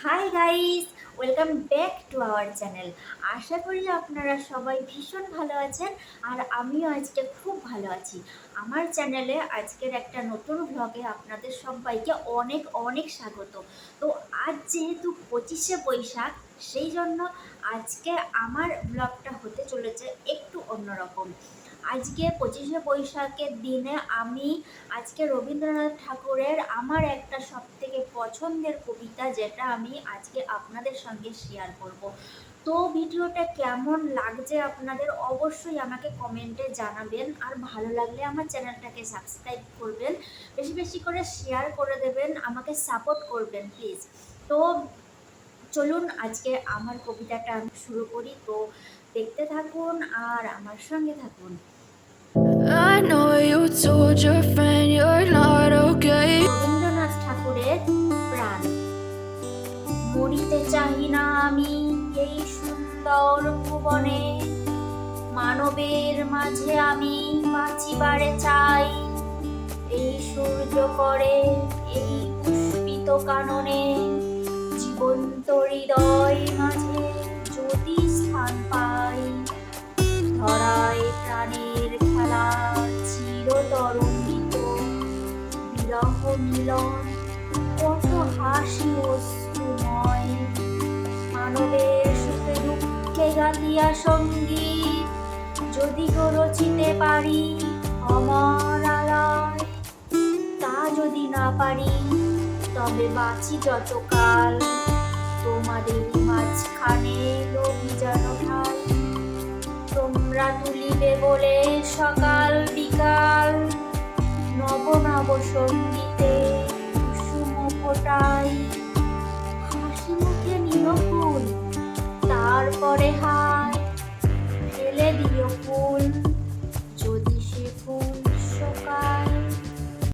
High guys, welcome back to our channel. আশা করি আপনারা সবাই ভীষণ ভালো আছেন আর আমিও আজকে খুব ভালো আছি। আমার চ্যানেলে আজকের একটা নতুন ভ্লগে আপনাদের সবাইকে অনেক অনেক স্বাগত। তো আজ যেহেতু 25শে বৈশাখ, সেই জন্য আজকে আমার ব্লগটা হতে চলেছে একটু অন্যরকম। আজকে 25শে বৈশাখের দিনে আমি আজকে রবীন্দ্রনাথ ঠাকুরের আমার একটা সবথেকে পছন্দের কবিতা, যেটা আমি আজকে আপনাদের সঙ্গে শেয়ার করব। তো ভিডিওটা কেমন লাগছে আপনাদের অবশ্যই আমাকে কমেন্টে জানাবেন, আর ভালো লাগলে আমার চ্যানেলটাকে সাবস্ক্রাইব করবেন, বেশি বেশি করে শেয়ার করে দেবেন, আমাকে সাপোর্ট করবেন প্লিজ। তো চলুন আজকে আমার কবিতাটা আমি শুরু করি। তো দেখতে থাকুন আর আমার সঙ্গে থাকুন। I know you told your friend you're not okay. Rabindranath ঠাকুরের প্রাণ। মরিতে চাহি না আমি এই সুন্দর ভুবনে, মানবের মাঝে আমি বাঁচিবারে চাই। এই সূর্য করে এই পুষ্পিত কাননে, জীবন্ত হৃদয় মাঝে যদি স্থান পাই। ধরায় প্রাণের খেলা চিরতরঙ্গিত, বিরহ মিলন কত হাসি অশ্রুময়। মানবের সুখে দুঃখে গাহিয়া সঙ্গীত যদি গো রচিতে পারি অমর আলয়। তা যদি না পারি তবে বাঁচি যতকাল তোমাদের মাঝখানে অভিযান ঠাই। তোমরা তুলিবে বলে সকাল বিকাল, নব নব সঙ্গীতে কুসুম ফোটাই। হাসি মুখে নীলফুল, তারপরে হাই।